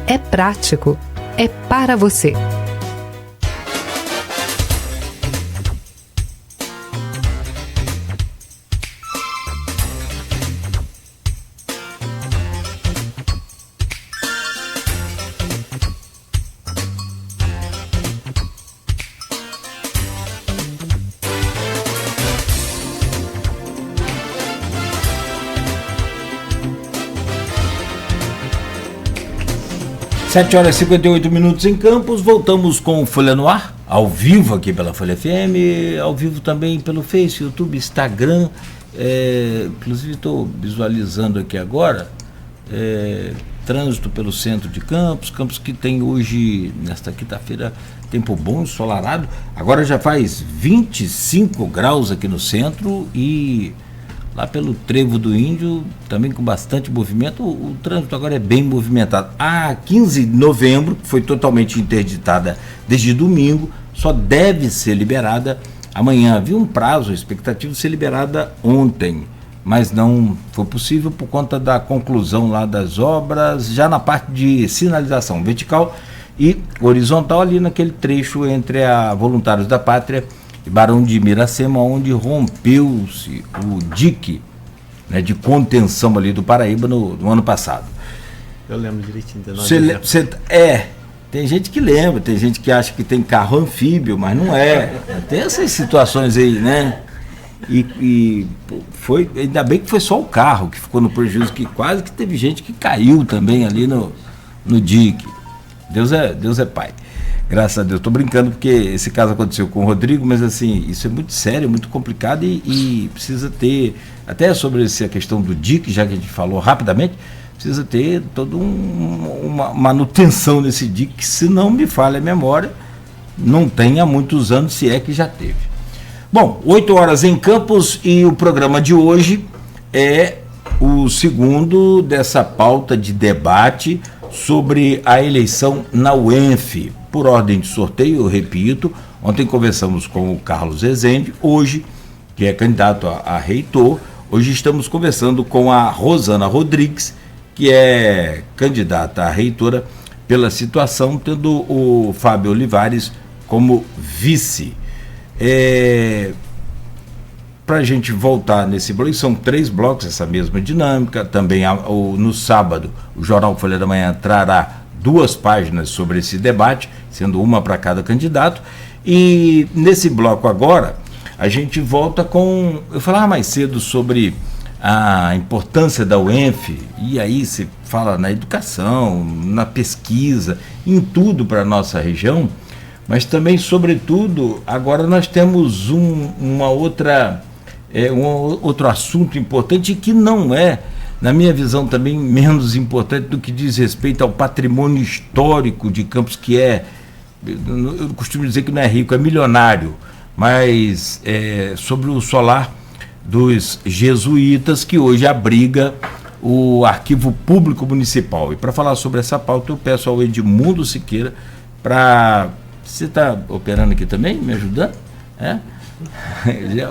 é prático, é para você. Sete horas e 58 minutos em Campos, voltamos com Folha no Ar, ao vivo aqui pela Folha FM, ao vivo também pelo Face, YouTube, Instagram, inclusive estou visualizando aqui agora, trânsito pelo centro de Campos que tem hoje, nesta quinta-feira, tempo bom, ensolarado, agora já faz 25 graus aqui no centro e lá pelo Trevo do Índio, também com bastante movimento, o trânsito agora é bem movimentado. A 15 de novembro, que foi totalmente interditada desde domingo, só deve ser liberada amanhã. Havia um prazo, a expectativa de ser liberada ontem, mas não foi possível por conta da conclusão lá das obras, já na parte de sinalização vertical e horizontal, ali naquele trecho entre a Voluntários da Pátria e Barão de Miracema, onde rompeu-se o dique, né, de contenção ali do Paraíba no ano passado. Eu lembro direitinho. Tem gente que lembra, tem gente que acha que tem carro anfíbio, mas não é. Tem essas situações aí, né? E foi, ainda bem que foi só o carro que ficou no prejuízo, que quase que teve gente que caiu também ali no dique. Deus é pai. Graças a Deus, estou brincando porque esse caso aconteceu com o Rodrigo, mas assim, isso é muito sério, muito complicado e precisa ter, até sobre essa questão do dique, já que a gente falou rapidamente, precisa ter toda uma manutenção nesse dique, que se não me falha a memória, não tem há muitos anos, se é que já teve. Bom, 8 horas em Campos e o programa de hoje é o segundo dessa pauta de debate sobre a eleição na UENF. Por ordem de sorteio, eu repito, ontem conversamos com o Carlos Rezende, hoje, que é candidato a reitor, hoje estamos conversando com a Rosana Rodrigues, que é candidata a reitora pela situação, tendo o Fábio Olivares como vice. Para a gente voltar nesse bloco, são 3 blocos, essa mesma dinâmica, também no sábado, o Jornal Folha da Manhã trará 2 páginas sobre esse debate, sendo uma para cada candidato, e nesse bloco agora, a gente volta com, eu falava mais cedo sobre a importância da UENF, e aí se fala na educação, na pesquisa, em tudo para a nossa região, mas também, sobretudo, agora nós temos outro assunto importante que não é, na minha visão, também menos importante do que diz respeito ao patrimônio histórico de Campos, que eu costumo dizer que não é rico, é milionário, mas sobre o solar dos jesuítas, que hoje abriga o Arquivo Público Municipal. E para falar sobre essa pauta, eu peço ao Edmundo Siqueira para... Você está operando aqui também, me ajudando?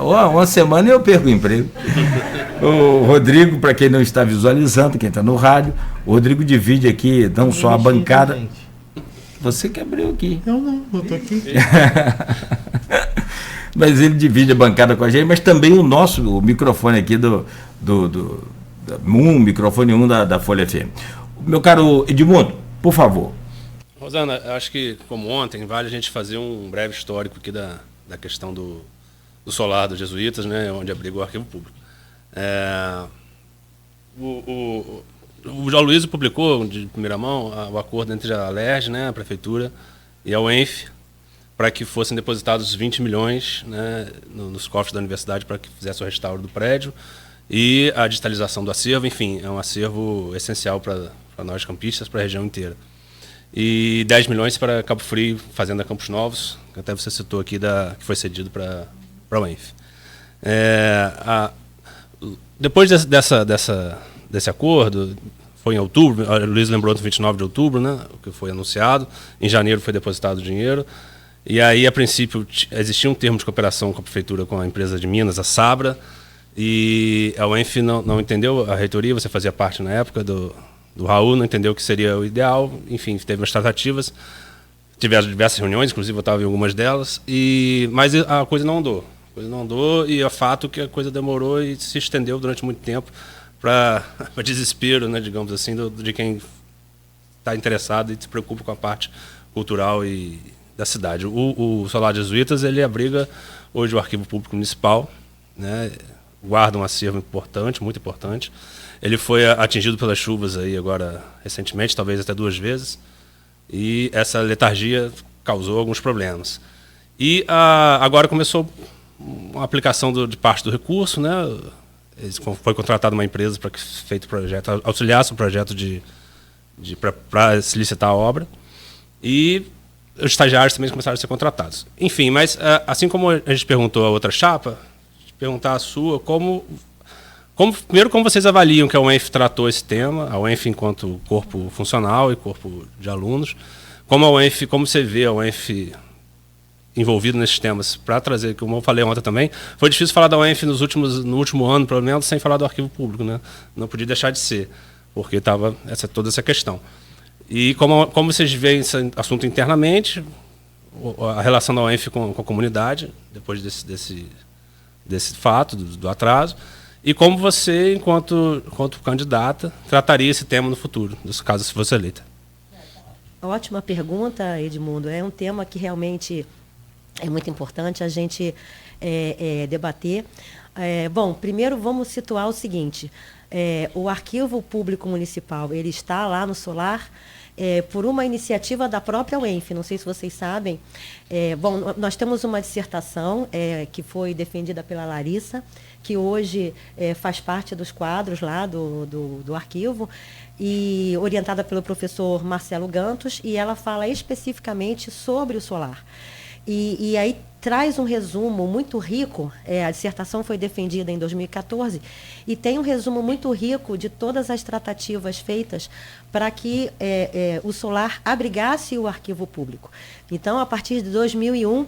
Uma semana eu perco o emprego. O Rodrigo, para quem não está visualizando, quem está no rádio, o Rodrigo divide aqui não só a bancada. Você que abriu aqui. Eu estou aqui. Mas ele divide a bancada com a gente, mas também o microfone aqui microfone 1 da Folha FM. Meu caro Edmundo, por favor. Rosana, acho que, como ontem, vale a gente fazer um breve histórico aqui da questão do solar dos jesuítas, né, onde abriga o Arquivo Público. O João Luiz publicou, de primeira mão, o acordo entre a Alerj, né, a Prefeitura, e a UENF, para que fossem depositados 20 milhões, né, nos cofres da universidade para que fizesse o restauro do prédio e a digitalização do acervo. Enfim, é um acervo essencial para nós campistas, para a região inteira. E 10 milhões para Cabo Frio, Fazenda Campos Novos, que até você citou aqui, que foi cedido para a UENF. Depois desse acordo, foi em outubro, o Luiz lembrou no 29 de outubro, né, que foi anunciado, em janeiro foi depositado o dinheiro, e aí, a princípio, existia um termo de cooperação com a Prefeitura, com a empresa de Minas, a Sabra, e a UENF não entendeu, a reitoria, você fazia parte na época do Raul, não entendeu que seria o ideal, enfim, teve umas tratativas, tiveram diversas reuniões, inclusive eu estava em algumas delas, mas a coisa não andou. A coisa não andou e é fato que a coisa demorou e se estendeu durante muito tempo para desespero, né, digamos assim, de quem está interessado e se preocupa com a parte cultural e da cidade. O Solar Jesuítas, ele abriga hoje o Arquivo Público Municipal, né, guarda um acervo importante, muito importante. Ele foi atingido pelas chuvas aí agora recentemente, talvez até 2 vezes, e essa letargia causou alguns problemas. E agora começou uma aplicação de parte do recurso, né? Foi contratada uma empresa para que feito o projeto, auxiliasse o projeto para se licitar a obra, e os estagiários também começaram a ser contratados. Enfim, mas assim como a gente perguntou a outra chapa, perguntar a sua, primeiro, como vocês avaliam que a UENF tratou esse tema, a UENF enquanto corpo funcional e corpo de alunos, como você vê a UENF envolvido nesses temas, para trazer, como eu falei ontem também, foi difícil falar da UENF no último ano, pelo menos, sem falar do arquivo público, né? Não podia deixar de ser, porque estava toda essa questão. E como vocês veem esse assunto internamente, a relação da UENF com a comunidade, depois desse fato, do atraso, e como você, enquanto candidata, trataria esse tema no futuro, caso se fosse eleita? Ótima pergunta, Edmundo. É um tema que realmente é muito importante a gente debater. Bom, primeiro vamos situar o seguinte. O Arquivo Público Municipal, ele está lá no Solar por uma iniciativa da própria UENF, não sei se vocês sabem. Bom, nós temos uma dissertação que foi defendida pela Larissa, que hoje faz parte dos quadros lá do arquivo, e orientada pelo professor Marcelo Gantos, e ela fala especificamente sobre o Solar. E aí traz um resumo muito rico, a dissertação foi defendida em 2014, e tem um resumo muito rico de todas as tratativas feitas para que o Solar abrigasse o arquivo público. Então, a partir de 2001,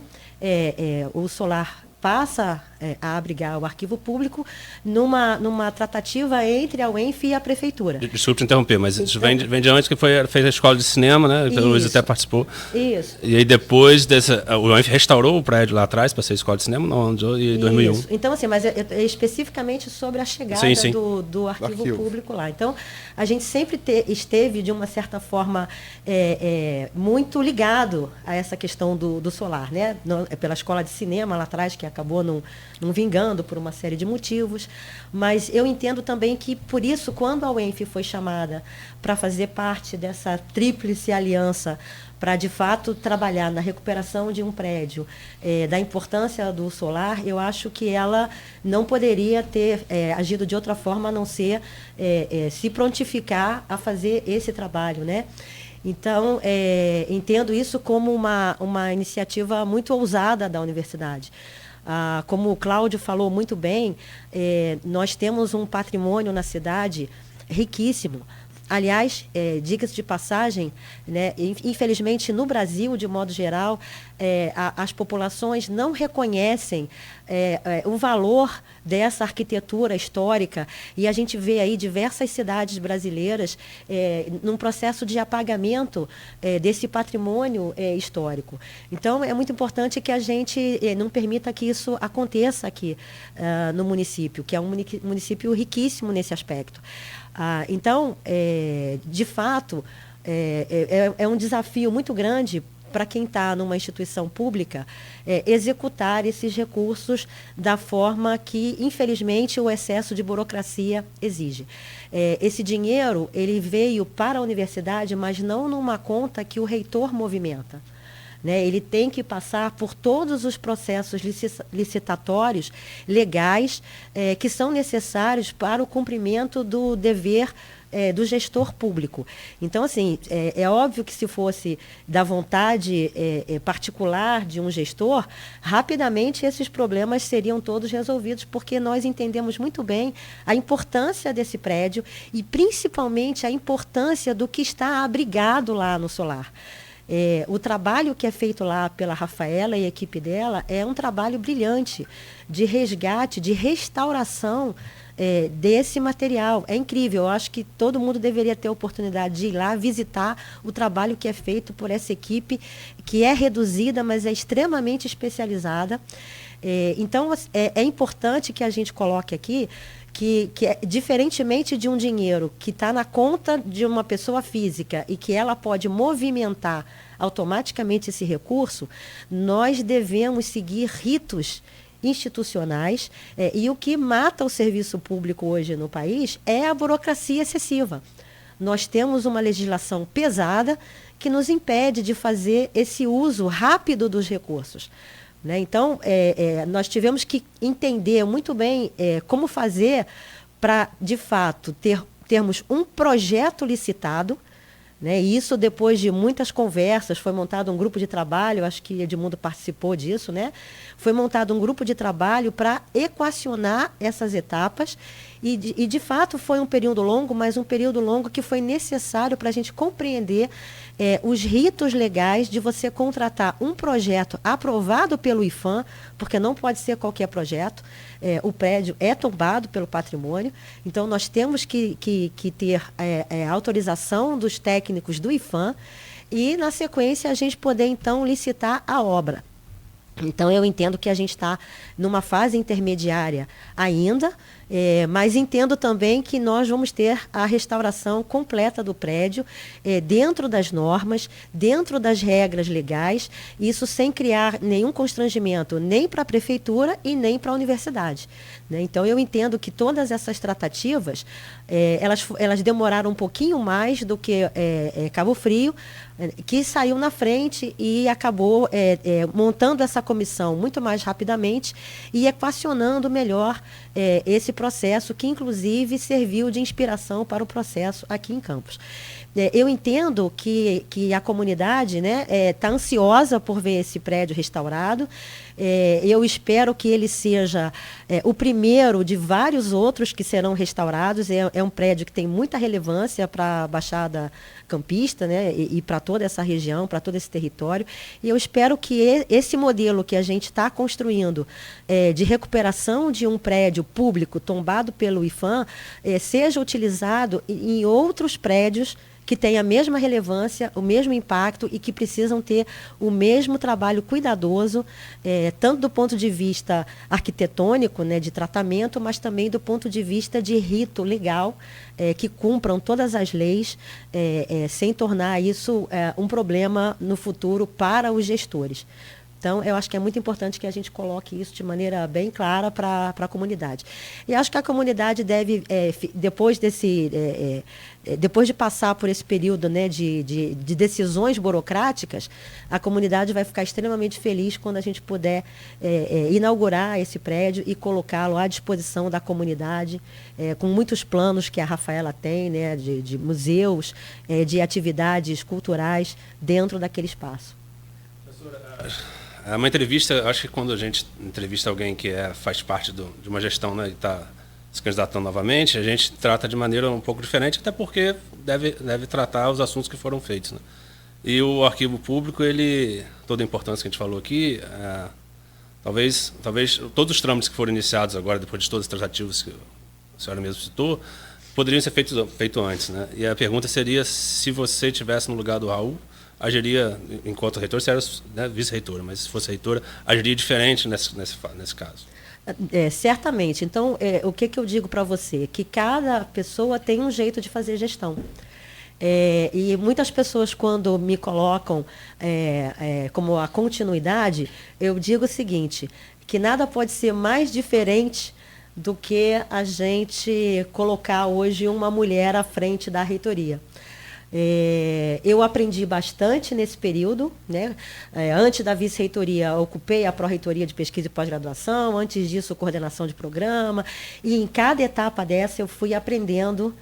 o Solar passa a abrigar o arquivo público numa tratativa entre a UENF e a prefeitura. Desculpe te interromper, mas isso vem de antes, que fez a escola de cinema, né? Então, o Luiz até participou. Isso. E aí depois o UENF restaurou o prédio lá atrás para ser escola de cinema, não, em 2001. Isso. Então, assim, mas especificamente sobre a chegada sim. do arquivo público lá. Então, a gente sempre esteve, de uma certa forma, muito ligado a essa questão do Solar, né? Pela escola de cinema lá atrás, que acabou não vingando por uma série de motivos, mas eu entendo também que, por isso, quando a UENF foi chamada para fazer parte dessa tríplice aliança para, de fato, trabalhar na recuperação de um prédio, da importância do Solar, eu acho que ela não poderia ter agido de outra forma a não ser se prontificar a fazer esse trabalho, né? Então, entendo isso como uma iniciativa muito ousada da universidade. Como o Cláudio falou muito bem, nós temos um patrimônio na cidade riquíssimo. Aliás, diga-se de passagem, né, infelizmente no Brasil, de modo geral, as populações não reconhecem o valor dessa arquitetura histórica, e a gente vê aí diversas cidades brasileiras num processo de apagamento desse patrimônio histórico. Então, é muito importante que a gente não permita que isso aconteça aqui no município, que é um município riquíssimo nesse aspecto. Então, de fato, é um desafio muito grande para quem está numa instituição pública executar esses recursos da forma que, infelizmente, o excesso de burocracia exige. Esse dinheiro, ele veio para a universidade, mas não numa conta que o reitor movimenta. Né? Ele tem que passar por todos os processos licitatórios legais que são necessários para o cumprimento do dever do gestor público. Então, assim, é óbvio que se fosse da vontade particular de um gestor, rapidamente esses problemas seriam todos resolvidos, porque nós entendemos muito bem a importância desse prédio e, principalmente, a importância do que está abrigado lá no Solar. O trabalho que é feito lá pela Rafaela e a equipe dela é um trabalho brilhante de resgate, de restauração desse material. É incrível, eu acho que todo mundo deveria ter a oportunidade de ir lá visitar o trabalho que é feito por essa equipe, que é reduzida, mas é extremamente especializada. Então, é importante que a gente coloque aqui que diferentemente de um dinheiro que está na conta de uma pessoa física e que ela pode movimentar automaticamente esse recurso, nós devemos seguir ritos institucionais, e o que mata o serviço público hoje no país é a burocracia excessiva. Nós temos uma legislação pesada que nos impede de fazer esse uso rápido dos recursos. Né? Então, nós tivemos que entender muito bem como fazer para, de fato, termos um projeto licitado, né? E isso, depois de muitas conversas, foi montado um grupo de trabalho, acho que Edmundo participou disso, né? Foi montado um grupo de trabalho para equacionar essas etapas e, de fato, foi um período longo, mas um período longo que foi necessário para a gente compreender os ritos legais de você contratar um projeto aprovado pelo IPHAN, porque não pode ser qualquer projeto. O prédio é tombado pelo patrimônio, então nós temos que ter a autorização dos técnicos do IPHAN e, na sequência, a gente poder, então, licitar a obra. Então, eu entendo que a gente está numa fase intermediária ainda, mas entendo também que nós vamos ter a restauração completa do prédio, dentro das normas, dentro das regras legais, isso sem criar nenhum constrangimento nem para a prefeitura e nem para a universidade. Né? Então, eu entendo que todas essas tratativas, elas demoraram um pouquinho mais do que Cabo Frio, que saiu na frente e acabou montando essa comissão muito mais rapidamente e equacionando melhor esse processo, que inclusive serviu de inspiração para o processo aqui em Campos. Eu entendo que a comunidade, né, está ansiosa por ver esse prédio restaurado. Eu espero que ele seja o primeiro de vários outros que serão restaurados. É um prédio que tem muita relevância para a Baixada Campista, né, e para toda essa região, para todo esse território. E eu espero que esse modelo que a gente está construindo de recuperação de um prédio público tombado pelo IPHAN seja utilizado em outros prédios que têm a mesma relevância, o mesmo impacto e que precisam ter o mesmo trabalho cuidadoso, tanto do ponto de vista arquitetônico, né, de tratamento, mas também do ponto de vista de rito legal, que cumpram todas as leis, sem tornar isso um problema no futuro para os gestores. Então, eu acho que é muito importante que a gente coloque isso de maneira bem clara para a comunidade. E acho que a comunidade deve, depois de passar por esse período, né, de decisões burocráticas, a comunidade vai ficar extremamente feliz quando a gente puder inaugurar esse prédio e colocá-lo à disposição da comunidade, com muitos planos que a Rafaela tem, né, de museus, de atividades culturais dentro daquele espaço. É uma entrevista, acho que quando a gente entrevista alguém que faz parte de uma gestão, né, e está se candidatando novamente, a gente trata de maneira um pouco diferente, até porque deve tratar os assuntos que foram feitos. Né? E o arquivo público, toda a importância que a gente falou aqui, talvez todos os trâmites que foram iniciados agora, depois de todas as tratativas que a senhora mesmo citou, poderiam ser feitos antes. Né? E a pergunta seria, se você estivesse no lugar do Raul, agiria, enquanto reitor, você era, né, vice-reitora, mas se fosse reitora, agiria diferente nesse caso? Certamente. Então, o que eu digo para você? Que cada pessoa tem um jeito de fazer gestão. E muitas pessoas, quando me colocam como a continuidade, eu digo o seguinte, que nada pode ser mais diferente do que a gente colocar hoje uma mulher à frente da reitoria. Eu aprendi bastante nesse período, né? Antes da vice-reitoria, ocupei a pró-reitoria de pesquisa e pós-graduação, antes disso, coordenação de programa, e em cada etapa dessa eu fui aprendendo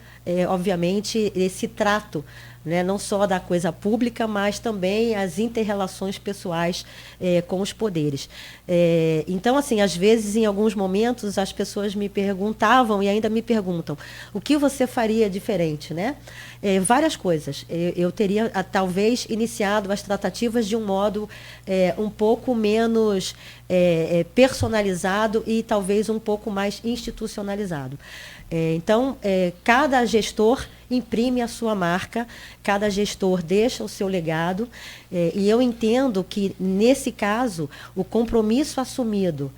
obviamente, esse trato, né, não só da coisa pública, mas também as inter-relações pessoais com os poderes. Então, assim, às vezes, em alguns momentos, as pessoas me perguntavam e ainda me perguntam o que você faria diferente, né? Várias coisas. Eu teria, talvez, iniciado as tratativas de um modo um pouco menos personalizado e talvez um pouco mais institucionalizado. Então, cada gestor imprime a sua marca, cada gestor deixa o seu legado, e eu entendo que, nesse caso, o compromisso assumido,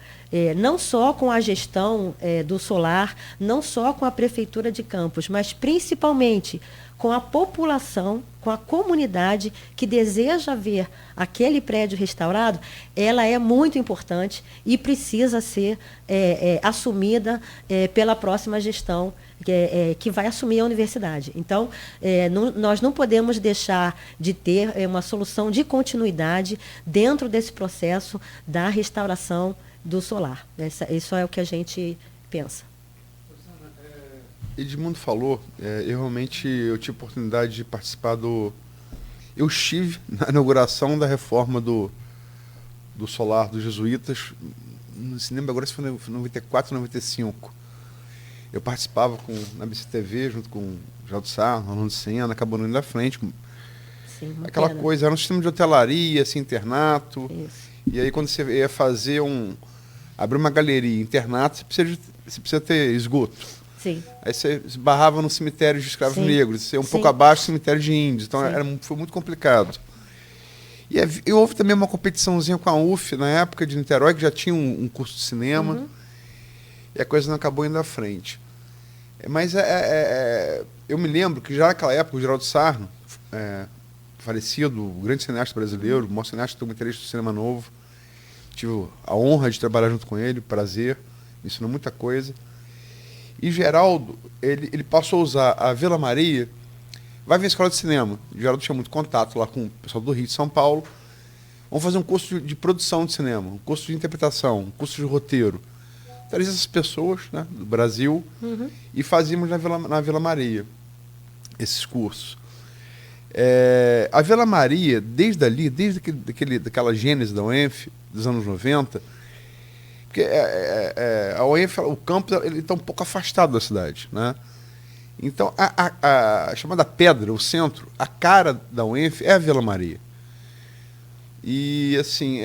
não só com a gestão do solar, não só com a Prefeitura de Campos, mas principalmente com a população, com a comunidade que deseja ver aquele prédio restaurado, ela é muito importante e precisa ser assumida pela próxima gestão que vai assumir a universidade. Então, nós não podemos deixar de ter uma solução de continuidade dentro desse processo da restauração do solar. Isso é o que a gente pensa. Edmundo falou, eu tive a oportunidade de participar eu estive na inauguração da reforma do solar dos jesuítas, não se lembra agora se foi em 94 ou 95. Eu participava na BCTV, junto com o Geraldo Sarno, Orlando Senna, acabou indo à frente. Sim, aquela pena. coisa, era um sistema de hotelaria, assim, internato. Isso. E aí quando você ia fazer abrir uma galeria, internato, você precisa ter esgoto. Sim. Aí você esbarrava no cemitério de escravos Sim. negros, um Sim. pouco abaixo do cemitério de índios. Então foi muito complicado. E houve também uma competiçãozinha com a UF, na época de Niterói, que já tinha um curso de cinema, Uhum. e a coisa não acabou indo à frente. Mas eu me lembro que já naquela época o Geraldo Sarno, falecido, o grande cineasta brasileiro, o maior cineasta do interesse do cinema novo, tive a honra de trabalhar junto com ele, prazer, me ensinou muita coisa. E Geraldo, ele passou a usar a Vila Maria, vai ver a escola de cinema. O Geraldo tinha muito contato lá com o pessoal do Rio de São Paulo. Vamos fazer um curso de produção de cinema, um curso de interpretação, um curso de roteiro. Trazia essas pessoas, né, do Brasil, Uhum. e fazíamos na Vila Maria esses cursos. A Vila Maria, desde daquela gênese da UENF, dos anos 90, porque a UENF, o campus, ele está um pouco afastado da cidade, né? Então, a chamada Pedra, o centro, a cara da UENF é a Vila Maria. E, assim,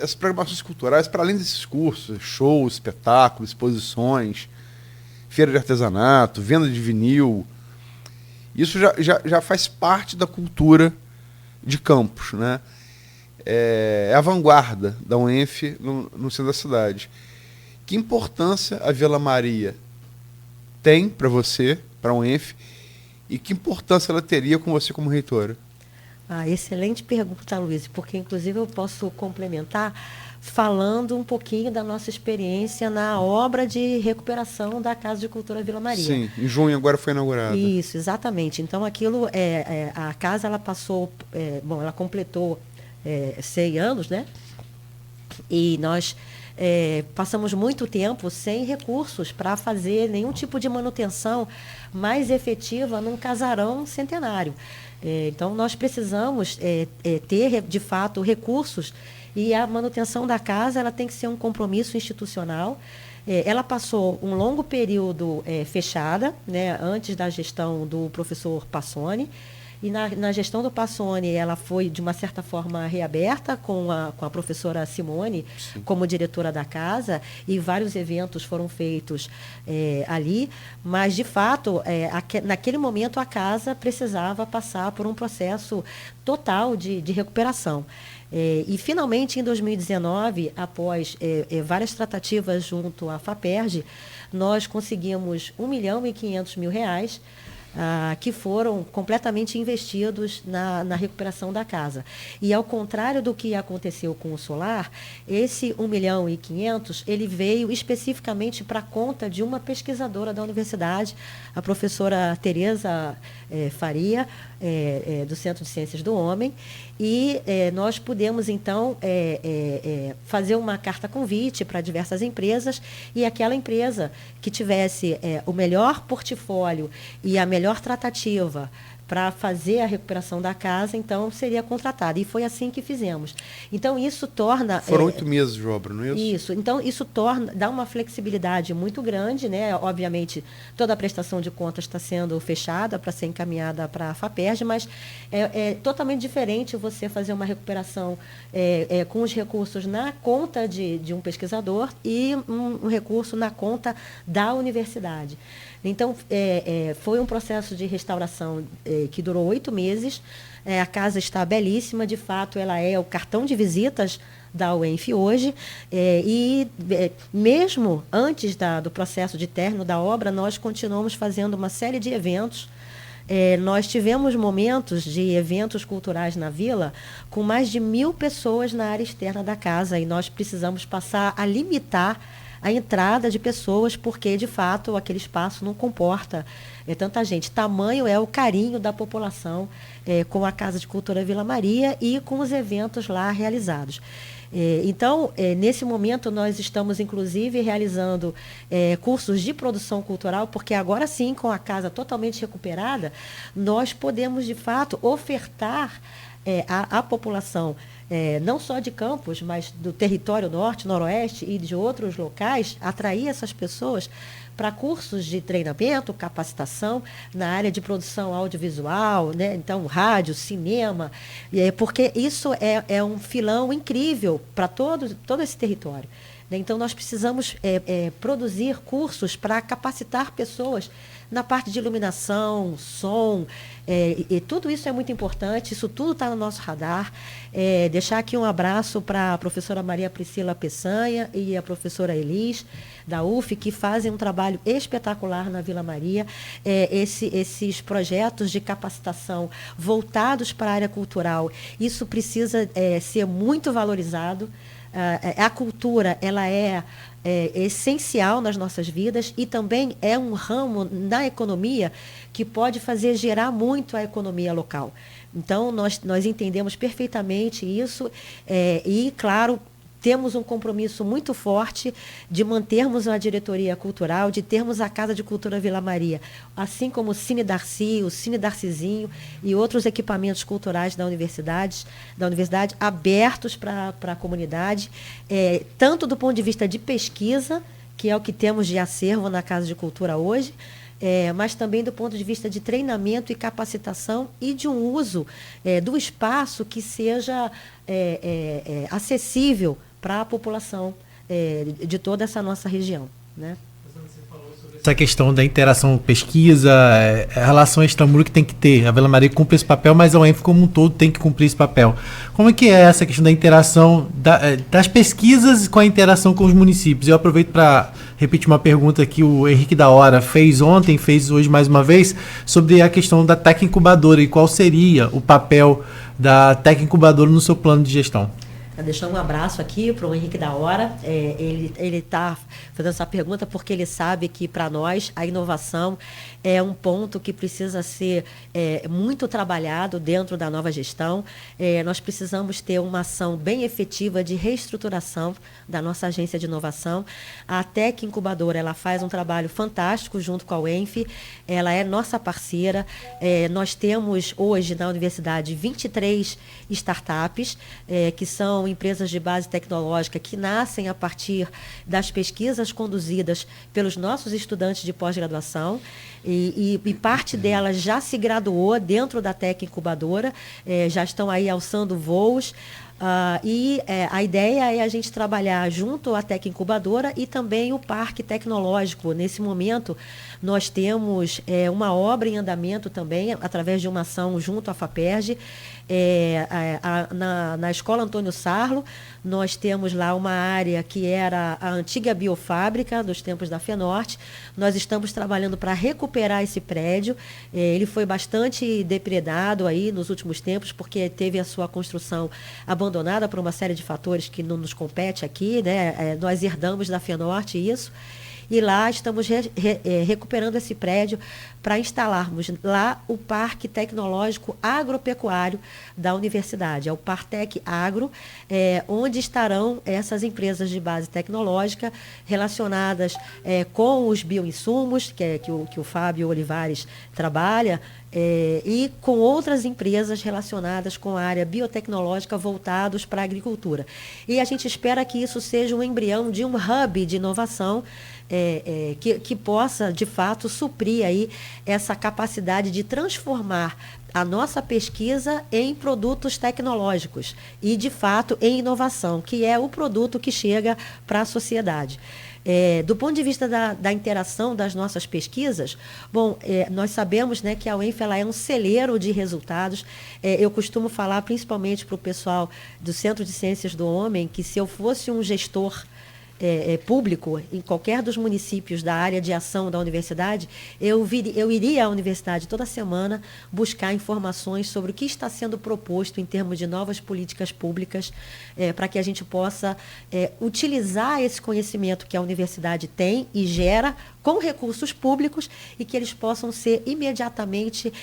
as programações culturais, para além desses cursos, shows, espetáculos, exposições, feira de artesanato, venda de vinil, isso já faz parte da cultura de Campos, né? É a vanguarda da UENF no centro da cidade. Que importância a Vila Maria tem para você, para a UENF, e que importância ela teria com você como reitora? Excelente pergunta, Luiz, porque inclusive eu posso complementar falando um pouquinho da nossa experiência na obra de recuperação da Casa de Cultura Vila Maria. Sim, em junho agora foi inaugurada. Isso, exatamente. Então aquilo, a casa ela passou, ela completou 100 anos, né? E nós passamos muito tempo sem recursos para fazer nenhum tipo de manutenção mais efetiva num casarão centenário. Então, nós precisamos ter, de fato, recursos, e a manutenção da casa ela tem que ser um compromisso institucional. Ela passou um longo período fechada, né, antes da gestão do professor Passoni, e na gestão do Passoni ela foi, de uma certa forma, reaberta com a professora Simone. Sim. Como diretora da casa, e vários eventos foram feitos ali, mas, de fato, naquele momento a casa precisava passar por um processo total de recuperação. E, finalmente, em 2019, após várias tratativas junto à FAPERJ, nós conseguimos R$1.500.000, que foram completamente investidos na recuperação da casa. E, ao contrário do que aconteceu com o solar, esse R$1.500.000 ele veio especificamente para a conta de uma pesquisadora da universidade, a professora Tereza Faria, do Centro de Ciências do Homem, e nós pudemos, então, fazer uma carta-convite para diversas empresas, e aquela empresa que tivesse o melhor portfólio e a melhor melhor tratativa para fazer a recuperação da casa, então seria contratada. E foi assim que fizemos. Então isso torna... Foram 8 meses de obra, não é isso? Isso. Então isso dá uma flexibilidade muito grande, né? Obviamente, toda a prestação de contas está sendo fechada para ser encaminhada para a FAPERJ, mas é totalmente diferente você fazer uma recuperação com os recursos na conta de um pesquisador e um recurso na conta da universidade. Então, foi um processo de restauração que durou 8 meses. A casa está belíssima, de fato, ela é o cartão de visitas da UENF hoje. Mesmo antes do processo de término da obra, nós continuamos fazendo uma série de eventos. Nós tivemos momentos de eventos culturais na vila com mais de 1.000 pessoas na área externa da casa, e nós precisamos passar a limitar a entrada de pessoas, porque, de fato, aquele espaço não comporta tanta gente. Tamanho é o carinho da população com a Casa de Cultura Vila Maria e com os eventos lá realizados. Então, nesse momento, nós estamos, inclusive, realizando cursos de produção cultural, porque agora sim, com a casa totalmente recuperada, nós podemos, de fato, ofertar à população, não só de Campos, mas do território norte, noroeste e de outros locais, atrair essas pessoas para cursos de treinamento, capacitação na área de produção audiovisual, né? Então, rádio, cinema, porque isso é um filão incrível para todo esse território. Então, nós precisamos produzir cursos para capacitar pessoas na parte de iluminação, som, e tudo isso é muito importante, isso tudo está no nosso radar. Deixar aqui um abraço para a professora Maria Priscila Peçanha e a professora Elis, da UF, que fazem um trabalho espetacular na Vila Maria. Esses projetos de capacitação voltados para a área cultural, isso precisa ser muito valorizado. A cultura, ela é essencial nas nossas vidas e também é um ramo na economia que pode fazer gerar muito a economia local. Então, nós entendemos perfeitamente isso e, claro, temos um compromisso muito forte de mantermos a diretoria cultural, de termos a Casa de Cultura Vila Maria, assim como o Cine Darcy, o Cine Darcizinho e outros equipamentos culturais da universidade abertos para a comunidade, tanto do ponto de vista de pesquisa, que é o que temos de acervo na Casa de Cultura hoje, mas também do ponto de vista de treinamento e capacitação e de um uso do espaço que seja acessível para a população de toda essa nossa região, né? Essa questão da interação pesquisa, a relação extramuro que tem que ter. A Vila Maria cumpre esse papel, mas a UENF como um todo tem que cumprir esse papel. Como é que é essa questão da interação das pesquisas com a interação com os municípios? Eu aproveito para repetir uma pergunta que o Henrique da Hora fez ontem, fez hoje mais uma vez, sobre a questão da Tec Incubadora e qual seria o papel da Tec Incubadora no seu plano de gestão. Deixando um abraço aqui para o Henrique da Hora. Ele está fazendo essa pergunta porque ele sabe que, para nós, a inovação é um ponto que precisa ser muito trabalhado dentro da nova gestão. Nós precisamos ter uma ação bem efetiva de reestruturação da nossa agência de inovação. A Tec Incubadora, ela faz um trabalho fantástico junto com a UENF, ela é nossa parceira. Nós temos hoje na universidade 23 startups, que são empresas de base tecnológica que nascem a partir das pesquisas conduzidas pelos nossos estudantes de pós-graduação, e parte delas já se graduou dentro da Tec Incubadora, já estão aí alçando voos. A ideia é a gente trabalhar junto à Tec Incubadora e também o Parque Tecnológico. Nesse momento, nós temos uma obra em andamento também, através de uma ação junto à FAPERJ. Na Escola Antônio Sarlo, nós temos lá uma área que era a antiga biofábrica dos tempos da FENORTE. Nós estamos trabalhando para recuperar esse prédio. Ele foi bastante depredado aí nos últimos tempos, porque teve a sua construção abandonada por uma série de fatores que não nos compete aqui, né? Nós herdamos da FENORTE isso. e lá estamos recuperando esse prédio para instalarmos lá o Parque Tecnológico Agropecuário da universidade. É o Partec Agro, onde estarão essas empresas de base tecnológica relacionadas com os bioinsumos, que o Fábio Olivares trabalha, e com outras empresas relacionadas com a área biotecnológica voltados para a agricultura. E a gente espera que isso seja um embrião de um hub de inovação que possa, de fato, suprir aí essa capacidade de transformar a nossa pesquisa em produtos tecnológicos e, de fato, em inovação, que é o produto que chega para a sociedade. Do ponto de vista da interação das nossas pesquisas, bom, nós sabemos, né, que a UENF ela é um celeiro de resultados. Eu costumo falar, principalmente para o pessoal do Centro de Ciências do Homem, que se eu fosse um gestor público em qualquer dos municípios da área de ação da universidade, eu iria à universidade toda semana buscar informações sobre o que está sendo proposto em termos de novas políticas públicas, para que a gente possa utilizar esse conhecimento que a universidade tem e gera com recursos públicos e que eles possam ser imediatamente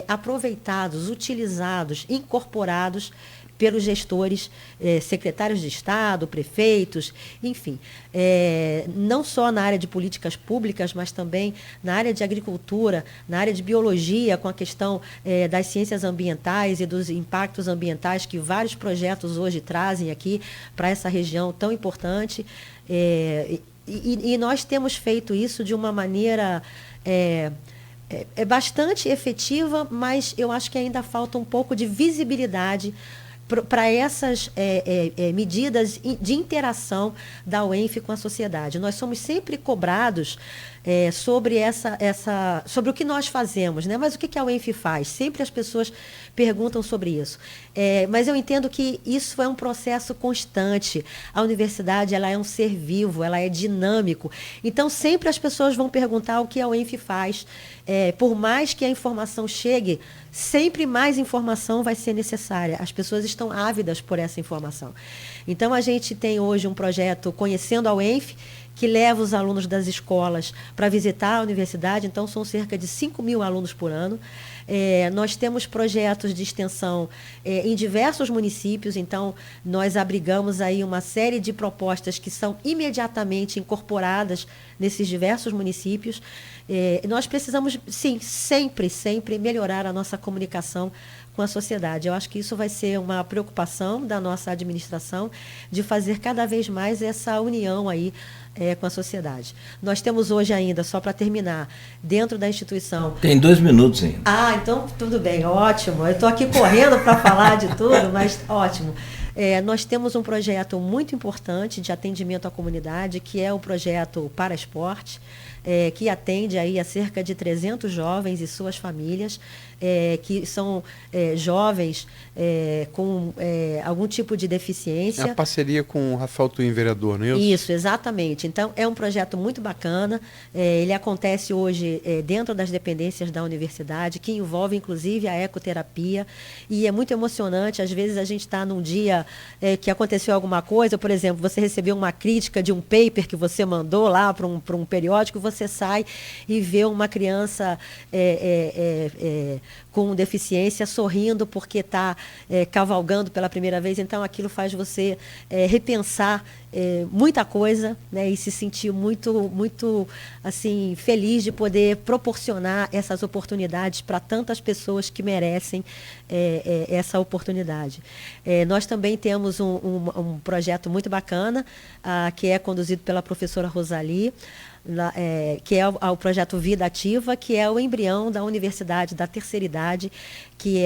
aproveitados, utilizados, incorporados pelos gestores, secretários de Estado, prefeitos, enfim, não só na área de políticas públicas, mas também na área de agricultura, na área de biologia, com a questão das ciências ambientais e dos impactos ambientais que vários projetos hoje trazem aqui para essa região tão importante. E nós temos feito isso de uma maneira bastante efetiva, mas eu acho que ainda falta um pouco de visibilidade para essas medidas de interação da UENF com a sociedade. Nós somos sempre cobrados sobre sobre o que nós fazemos, né? Mas o que a UENF faz? Sempre as pessoas perguntam sobre isso. Mas eu entendo que isso é um processo constante. A universidade ela é um ser vivo, ela é dinâmico. Então, sempre as pessoas vão perguntar o que a UENF faz. Por mais que a informação chegue, sempre mais informação vai ser necessária. As pessoas estão ávidas por essa informação. Então, a gente tem hoje um projeto Conhecendo a UENF, que leva os alunos das escolas para visitar a universidade. Então, são cerca de 5.000 alunos por ano. Nós temos projetos de extensão em diversos municípios, então nós abrigamos aí uma série de propostas que são imediatamente incorporadas nesses diversos municípios. Nós precisamos, sim, sempre melhorar a nossa comunicação com a sociedade. Eu acho que isso vai ser uma preocupação da nossa administração, de fazer cada vez mais essa união aí com a sociedade. Nós temos hoje ainda, só para terminar, dentro da instituição... Tem 2 minutos ainda. Então tudo bem, ótimo. Eu estou aqui correndo para falar de tudo, mas ótimo. Nós temos um projeto muito importante de atendimento à comunidade, que é o projeto Para Esporte, que atende aí a cerca de 300 jovens e suas famílias, que são jovens com algum tipo de deficiência. É a parceria com o Rafael Twin, vereador, não é isso? Isso, exatamente. Então, é um projeto muito bacana. Ele acontece hoje dentro das dependências da universidade, que envolve, inclusive, a ecoterapia. E é muito emocionante. Às vezes, a gente está num dia que aconteceu alguma coisa, por exemplo, você recebeu uma crítica de um paper que você mandou lá para um periódico, você sai e vê uma criança com deficiência sorrindo porque está cavalgando pela primeira vez. Então, aquilo faz você repensar muita coisa, né, e se sentir muito assim, feliz de poder proporcionar essas oportunidades para tantas pessoas que merecem essa oportunidade. Nós também temos um projeto muito bacana, que é conduzido pela professora Rosali, que é o projeto Vida Ativa, que é o embrião da universidade da terceira idade, que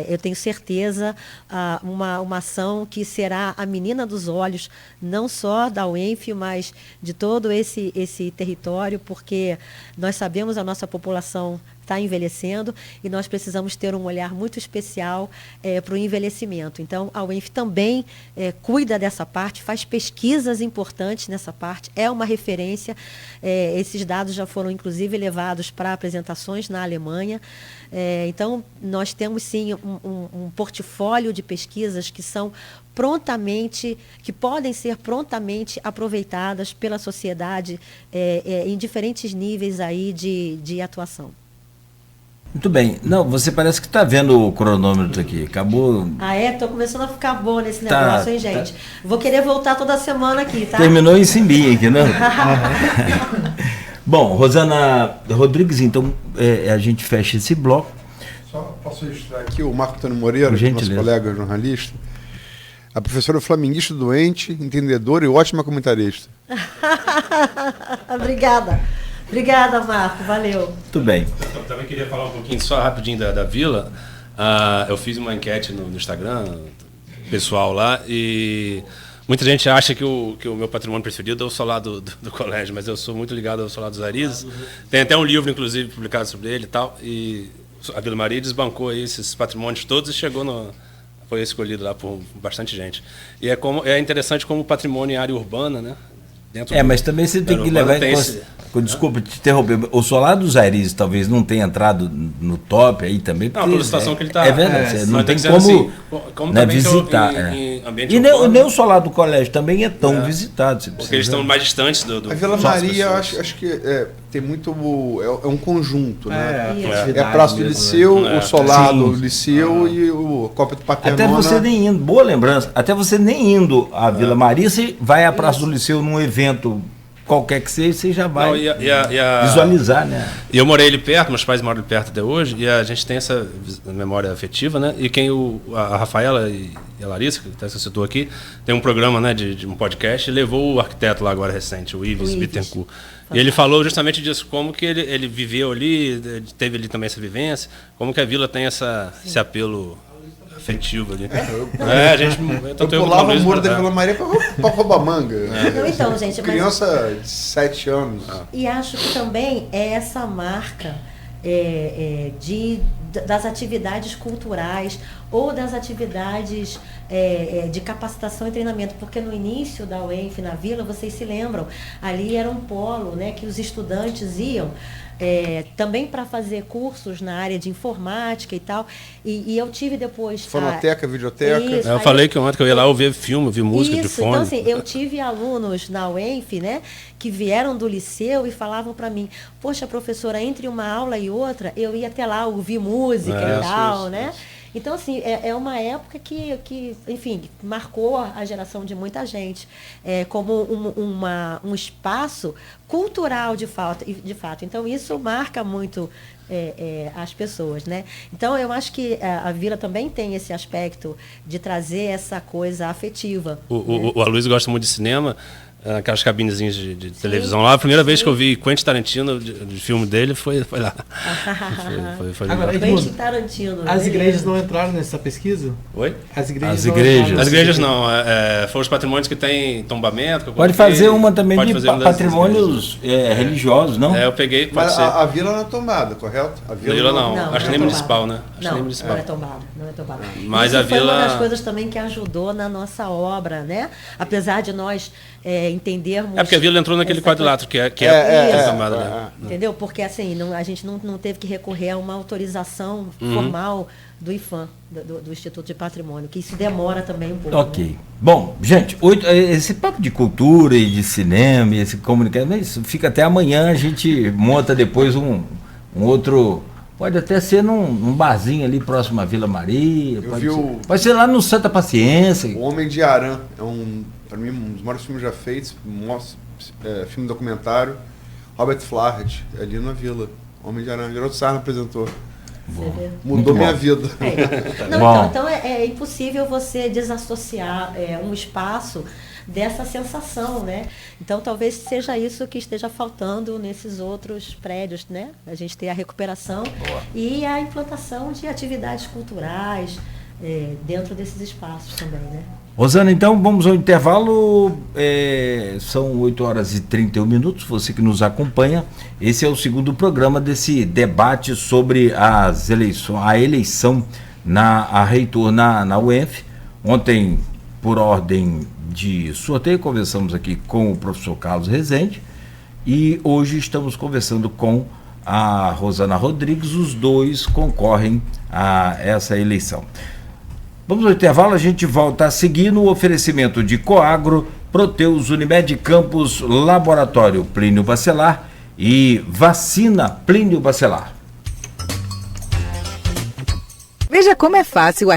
eu tenho certeza, uma ação que será a menina dos olhos, não só da UENF, mas de todo esse território, porque nós sabemos a nossa população está envelhecendo e nós precisamos ter um olhar muito especial para o envelhecimento. Então, a UENF também cuida dessa parte, faz pesquisas importantes nessa parte, é uma referência. Esses dados já foram, inclusive, levados para apresentações na Alemanha. Então, nós temos sim um portfólio de pesquisas que são que podem ser prontamente aproveitadas pela sociedade em diferentes níveis aí de atuação. Muito bem. Não, você parece que está vendo o cronômetro aqui. Acabou. Estou começando a ficar boa nesse negócio, hein, gente? Vou querer voltar toda semana aqui, tá? Terminou em Simbinha aqui, não? Bom, Rosana Rodrigues, então a gente fecha esse bloco. Só posso registrar aqui o Marco Antônio Moreira, Gentileza. nosso colega jornalista. A professora flamenguista doente, entendedora e ótima comentarista. Obrigada, Marco. Valeu. Muito bem. Eu também queria falar um pouquinho, só rapidinho, da Vila. Eu fiz uma enquete no Instagram, pessoal lá, e muita gente acha que o meu patrimônio preferido é o solar do colégio, mas eu sou muito ligado ao solar dos Arizes. Tem até um livro, inclusive, publicado sobre ele e tal, e a Vila Maria desbancou aí esses patrimônios todos e foi escolhido lá por bastante gente. E é interessante como o patrimônio em área urbana, né? Mas também você tem que levar em consideração. Desculpa te interromper. O solar dos Arizes talvez não tenha entrado no top aí também. Não, pela situação que ele está. É verdade. Não tem como né, visitar. Em ambiente e urbano, nem o solar do colégio também é tão visitado. Porque eles estão mais distantes do A Vila Maria, eu acho que tem muito. É um conjunto, né? É a Praça do Liceu, o solar do Liceu e o Copa do Paternona. Até você nem indo, boa lembrança, até você nem indo à Vila Maria, você vai à Praça do Liceu num evento qualquer que seja, você já vai visualizar, né? E eu morei ali perto, meus pais moram ali perto até hoje, e a gente tem essa memória afetiva, né? E a Rafaela e a Larissa, que você citou aqui, tem um programa, né, de um podcast, e levou o arquiteto lá agora recente, o Ives Bittencourt. E ele falou justamente disso, como que ele viveu ali, teve ali também essa vivência, como que a vila tem esse apelo afetivo ali. Eu pulava o muro da Vila Maria para roubar manga. Então, gente, criança de 7 anos. E acho que também é essa marca das atividades culturais ou das atividades de capacitação e treinamento, porque no início da UENF na Vila, vocês se lembram, ali era um polo, né, que os estudantes iam também para fazer cursos na área de informática e tal, e eu tive depois... Fonoteca, videoteca. Isso, eu falei que ontem que eu ia lá ouvir filme, ouvir música de fone. Então, assim, eu tive alunos na UENF, né, que vieram do liceu e falavam para mim, poxa, professora, entre uma aula e outra, eu ia até lá ouvir música e tal, né? Então, assim, é uma época que, enfim, marcou a geração de muita gente como um espaço cultural de fato. Então, isso marca muito as pessoas, né? Então, eu acho que a Vila também tem esse aspecto de trazer essa coisa afetiva. O Aloysio gosta muito de cinema, aquelas cabinezinhas de televisão lá. A primeira vez que eu vi Quentin Tarantino, de filme dele, foi lá. Foi Agora, Quentin Tarantino. As igrejas não entraram nessa pesquisa? Oi? As igrejas não. Foram os patrimônios que tem tombamento. Pode fazer uma também de patrimônios religiosos, não? Eu peguei, pode ser. A Vila não é tombada, correto? A Vila não. Acho que nem municipal, né? Não é tombada. Mas isso a Vila... foi uma das coisas também que ajudou na nossa obra, né? Apesar de nós entendermos... porque a Vila entrou naquele quadrilátero que é tomada, né? Entendeu? Porque assim, a gente não teve que recorrer a uma autorização formal do IFAM, do Instituto de Patrimônio, que isso demora também um pouco. Ok. Né? Bom, gente, esse papo de cultura e de cinema e esse comunicado, isso fica até amanhã, a gente monta depois um outro... Pode até ser num barzinho ali próximo à Vila Maria. Pode ser lá no Santa Paciência. O Homem de Arã é para mim, um dos maiores filmes já feitos, filme documentário. Robert Flaherty, ali na Vila. Homem de Arã, Geraldo Sarna apresentou. Mudou minha vida. Então é impossível você desassociar um espaço dessa sensação, né? Então talvez seja isso que esteja faltando nesses outros prédios, né? A gente ter a recuperação e a implantação de atividades culturais dentro desses espaços também, né? Rosana, então vamos ao intervalo, são 8h31, você que nos acompanha, esse é o segundo programa desse debate sobre a eleição a reitor na UENF. Ontem, por ordem de sorteio, conversamos aqui com o professor Carlos Rezende e hoje estamos conversando com a Rosana Rodrigues, os dois concorrem a essa eleição. Vamos ao intervalo, a gente volta a seguir no oferecimento de Coagro, Proteus, Unimed Campos, Laboratório Plínio Bacelar e Vacina Plínio Bacelar. Veja como é fácil